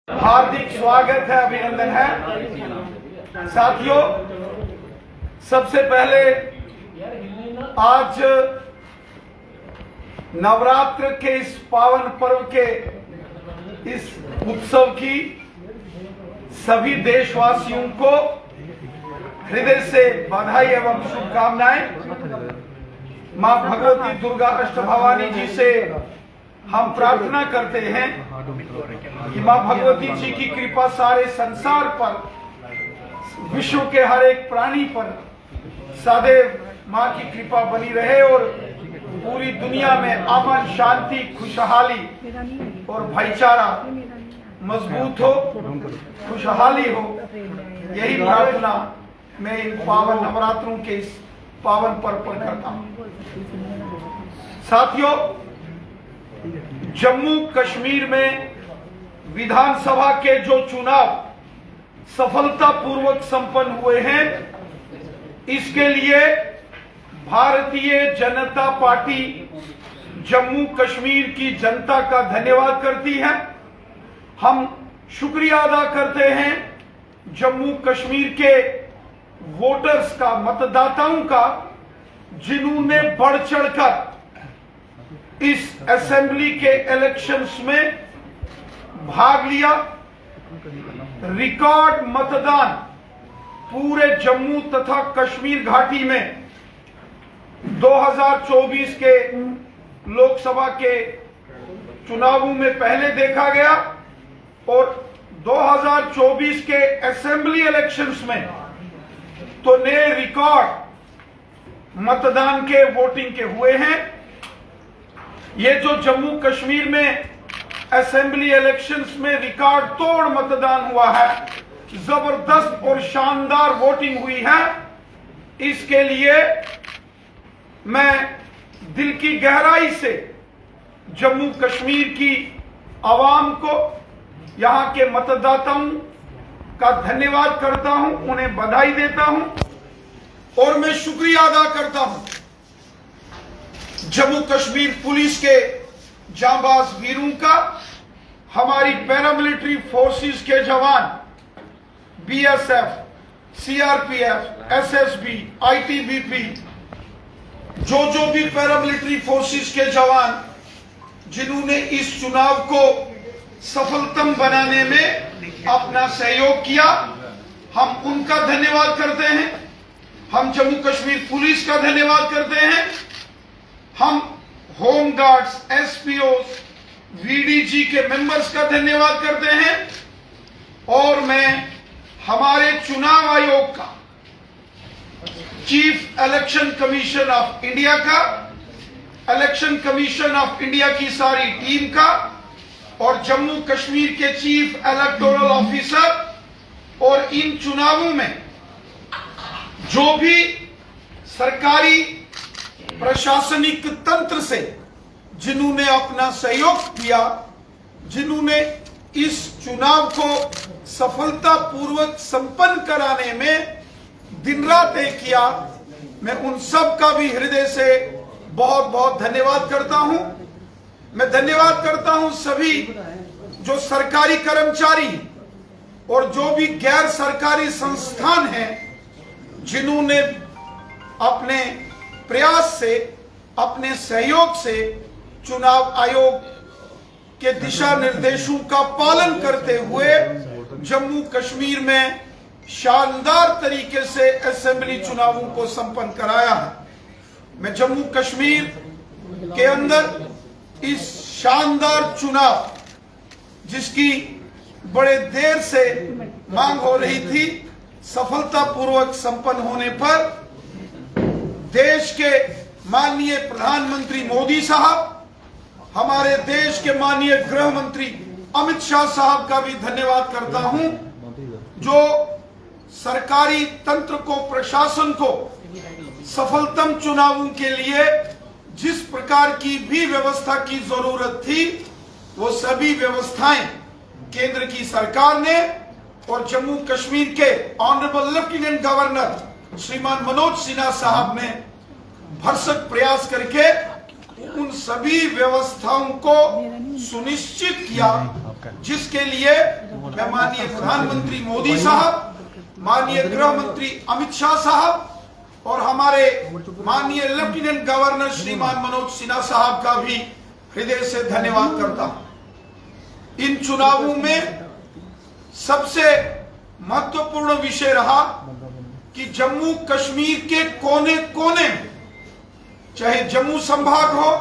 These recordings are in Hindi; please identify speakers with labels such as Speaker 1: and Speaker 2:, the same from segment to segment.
Speaker 1: हार्दिक स्वागत है, अभिनंदन है। साथियों, सबसे पहले आज नवरात्र के इस पावन पर्व के इस उत्सव की सभी देशवासियों को हृदय से बधाई एवं शुभकामनाएं। मां भगवती दुर्गा अष्टभवानी जी से हम प्रार्थना करते हैं कि मां भगवती जी की कृपा सारे संसार पर, विश्व के हर एक प्राणी पर सदैव मां की कृपा बनी रहे और पूरी दुनिया में अमन, शांति, खुशहाली और भाईचारा मजबूत हो, खुशहाली हो। यही प्रार्थना मैं इन पावन नवरात्रों के इस पावन पर्व पर करता हूं। साथियों, जम्मू कश्मीर में विधानसभा के जो चुनाव सफलतापूर्वक संपन्न हुए हैं, इसके लिए भारतीय जनता पार्टी जम्मू कश्मीर की जनता का धन्यवाद करती है। हम शुक्रिया अदा करते हैं जम्मू कश्मीर के वोटर्स का, मतदाताओं का, जिन्होंने बढ़ चढ़कर इस असेंबली के इलेक्शंस में भाग लिया। रिकॉर्ड मतदान पूरे जम्मू तथा कश्मीर घाटी में 2024 के लोकसभा के चुनावों में पहले देखा गया और 2024 के असेंबली इलेक्शंस में तो नए रिकॉर्ड मतदान के, वोटिंग के हुए हैं। ये जो जम्मू कश्मीर में असेंबली इलेक्शंस में रिकॉर्ड तोड़ मतदान हुआ है, जबरदस्त और शानदार वोटिंग हुई है, इसके लिए मैं दिल की गहराई से जम्मू कश्मीर की आवाम को, यहां के मतदाताओं का धन्यवाद करता हूं, उन्हें बधाई देता हूं और मैं शुक्रिया अदा करता हूं जम्मू कश्मीर पुलिस के जांबाज वीरों का, हमारी पैरामिलिट्री फोर्सेस के जवान, बीएसएफ, सीआरपीएफ, एसएसबी, आईटीबीपी, जो भी पैरामिलिट्री फोर्सेस के जवान जिन्होंने इस चुनाव को सफलतम बनाने में अपना सहयोग किया, हम उनका धन्यवाद करते हैं। हम जम्मू कश्मीर पुलिस का धन्यवाद करते हैं। हम होम गार्ड्स, एसपीओ, वीडीजी के मेंबर्स का धन्यवाद करते हैं और मैं हमारे चुनाव आयोग का, chief election commission of India का, इलेक्शन कमीशन ऑफ इंडिया की सारी टीम का और जम्मू कश्मीर के चीफ इलेक्टोरल ऑफिसर और इन चुनावों में जो भी सरकारी प्रशासनिक तंत्र से जिन्होंने अपना सहयोग दिया, जिन्होंने इस चुनाव को सफलतापूर्वक संपन्न कराने में दिन रात एक किया, मैं उन सब का भी हृदय से बहुत बहुत धन्यवाद करता हूं। मैं धन्यवाद करता हूं सभी जो सरकारी कर्मचारी और जो भी गैर सरकारी संस्थान हैं, जिन्होंने अपने प्रयास से, अपने सहयोग से चुनाव आयोग के दिशा निर्देशों का पालन करते हुए जम्मू कश्मीर में शानदार तरीके से असेंबली चुनावों को संपन्न कराया है। मैं जम्मू कश्मीर के अंदर इस शानदार चुनाव, जिसकी बड़े देर से मांग हो रही थी, सफलतापूर्वक संपन्न होने पर देश के माननीय प्रधानमंत्री मोदी साहब, हमारे देश के माननीय गृह मंत्री अमित शाह साहब का भी धन्यवाद करता हूं, जो सरकारी तंत्र को, प्रशासन को सफलतम चुनावों के लिए जिस प्रकार की भी व्यवस्था की जरूरत थी, वो सभी व्यवस्थाएं केंद्र की सरकार ने और जम्मू कश्मीर के ऑनरेबल लेफ्टिनेंट गवर्नर श्रीमान मनोज सिन्हा साहब ने भरसक प्रयास करके उन सभी व्यवस्थाओं को सुनिश्चित किया जिसके लिए मैं माननीय प्रधानमंत्री मोदी साहब, माननीय गृह मंत्री अमित शाह साहब और हमारे माननीय लेफ्टिनेंट गवर्नर श्रीमान मनोज सिन्हा साहब का भी हृदय से धन्यवाद करता हूं। इन चुनावों में सबसे महत्वपूर्ण विषय रहा कि जम्मू कश्मीर के कोने कोने में, चाहे जम्मू संभाग हो,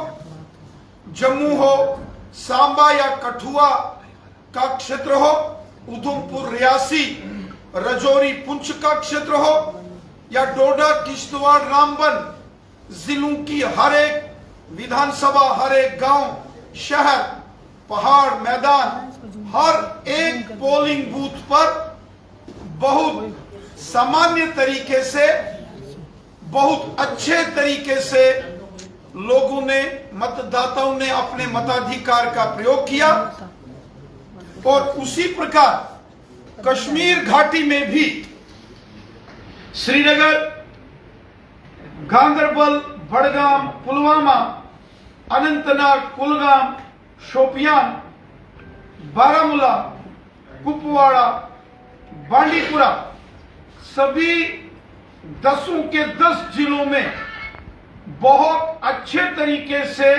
Speaker 1: जम्मू हो, सांबा या कठुआ का क्षेत्र हो, उधमपुर रियासी राजौरी पुंछ का क्षेत्र हो, या डोडा किश्तवाड़ रामबन जिलों की हर एक विधानसभा, हर एक गांव, शहर, पहाड़, मैदान, हर एक पोलिंग बूथ पर बहुत सामान्य तरीके से, बहुत अच्छे तरीके से लोगों ने, मतदाताओं ने अपने मताधिकार का प्रयोग किया। और उसी प्रकार कश्मीर घाटी में भी श्रीनगर, गांदरबल, बड़गाम, पुलवामा, अनंतनाग, कुलगाम, शोपियान, बारामूला, कुपवाड़ा, बांडीपुरा, सभी 10 के 10 जिलों में बहुत अच्छे तरीके से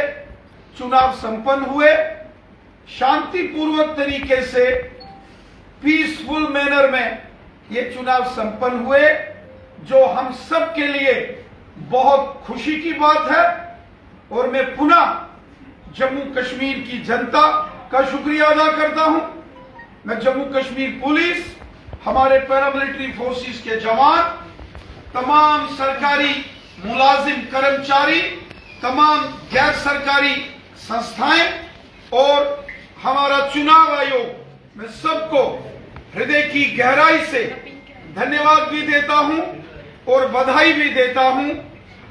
Speaker 1: चुनाव संपन्न हुए। शांतिपूर्वक तरीके से, पीसफुल मैनर में ये चुनाव संपन्न हुए, जो हम सब के लिए बहुत खुशी की बात है। और मैं पुनः जम्मू कश्मीर की जनता का शुक्रिया अदा करता हूं। मैं जम्मू कश्मीर पुलिस, हमारे पैरामिलिट्री फोर्सेस के जवान, तमाम सरकारी मुलाजिम कर्मचारी, तमाम गैर सरकारी संस्थाएं और हमारा चुनाव आयोग, मैं सबको हृदय की गहराई से धन्यवाद भी देता हूं और बधाई भी देता हूं।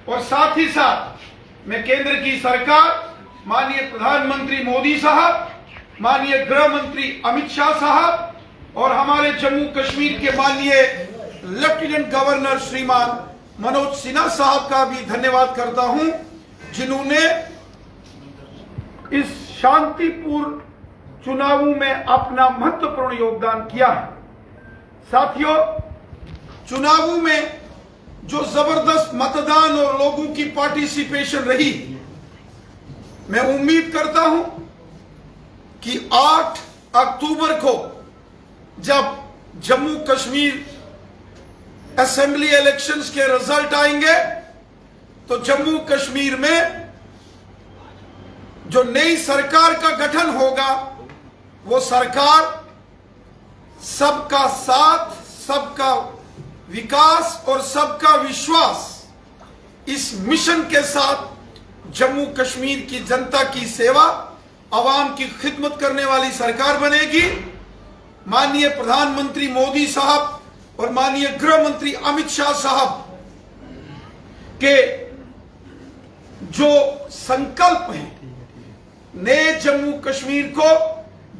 Speaker 1: और साथ ही साथ मैं केंद्र की सरकार, माननीय प्रधानमंत्री मोदी साहब, माननीय गृह मंत्री अमित शाह साहब और हमारे जम्मू कश्मीर के माननीय लेफ्टिनेंट गवर्नर श्रीमान मनोज सिन्हा साहब का भी धन्यवाद करता हूं, जिन्होंने इस शांतिपूर्ण चुनावों में अपना महत्वपूर्ण योगदान किया है। साथियों, चुनावों में जो जबरदस्त मतदान और लोगों की पार्टिसिपेशन रही, मैं उम्मीद करता हूं कि 8 अक्टूबर को जब जम्मू कश्मीर असेंबली इलेक्शंस के रिजल्ट आएंगे, तो जम्मू कश्मीर में जो नई सरकार का गठन होगा, वो सरकार सबका साथ, सबका विकास और सबका विश्वास, इस मिशन के साथ जम्मू कश्मीर की जनता की सेवा, आवाम की खिदमत करने वाली सरकार बनेगी। माननीय प्रधानमंत्री मोदी साहब और माननीय गृह मंत्री अमित शाह साहब के जो संकल्प है, नए जम्मू कश्मीर को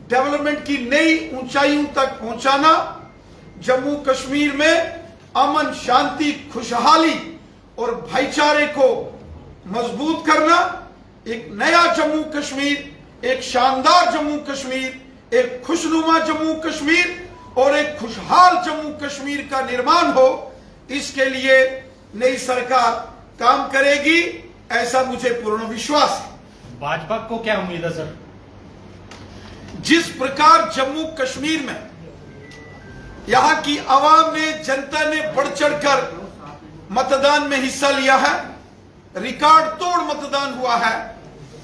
Speaker 1: डेवलपमेंट की नई ऊंचाइयों तक पहुंचाना, जम्मू कश्मीर में अमन, शांति, खुशहाली और भाईचारे को मजबूत करना, एक नया जम्मू कश्मीर, एक शानदार जम्मू कश्मीर, एक खुशनुमा जम्मू कश्मीर और एक खुशहाल जम्मू कश्मीर का निर्माण हो, इसके लिए नई सरकार काम करेगी, ऐसा मुझे पूर्ण विश्वास है।
Speaker 2: भाजपा को क्या उम्मीद है सर?
Speaker 1: जिस प्रकार जम्मू कश्मीर में यहां की आवाम ने, जनता ने बढ़ चढ़कर मतदान में हिस्सा लिया है, रिकॉर्ड तोड़ मतदान हुआ है,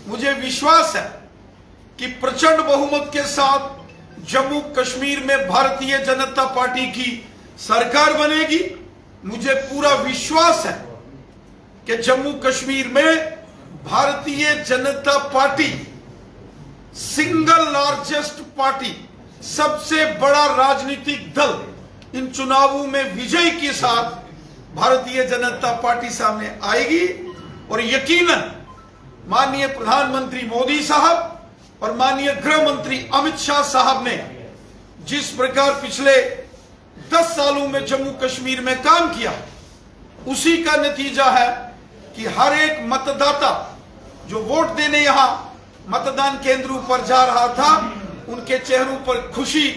Speaker 1: मुझे विश्वास है कि प्रचंड बहुमत के साथ जम्मू कश्मीर में भारतीय जनता पार्टी की सरकार बनेगी। मुझे पूरा विश्वास है कि जम्मू कश्मीर में Bharatiya Janata party single largest party, सबसे बड़ा राजनीतिक दल इन चुनावों में विजय के साथ भारतीय जनता पार्टी सामने आएगी। और यकीनन माननीय प्रधानमंत्री मोदी साहब और माननीय गृह मंत्री अमित शाह साहब ने जिस प्रकार पिछले 10 सालों में जम्मू कश्मीर में काम किया, उसी का नतीजा है कि हर एक मतदाता जो वोट देने यहां मतदान केंद्रों पर जा रहा था, उनके चेहरों पर खुशी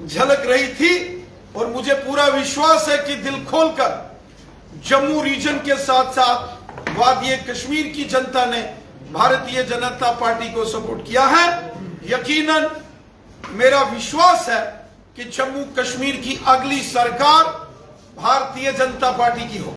Speaker 1: झलक रही थी और मुझे पूरा विश्वास है कि दिल खोलकर जम्मू रीजन के साथ साथ वादी कश्मीर की जनता ने भारतीय जनता पार्टी को सपोर्ट किया है। यकीनन मेरा विश्वास है कि जम्मू कश्मीर की अगली सरकार भारतीय जनता पार्टी की हो।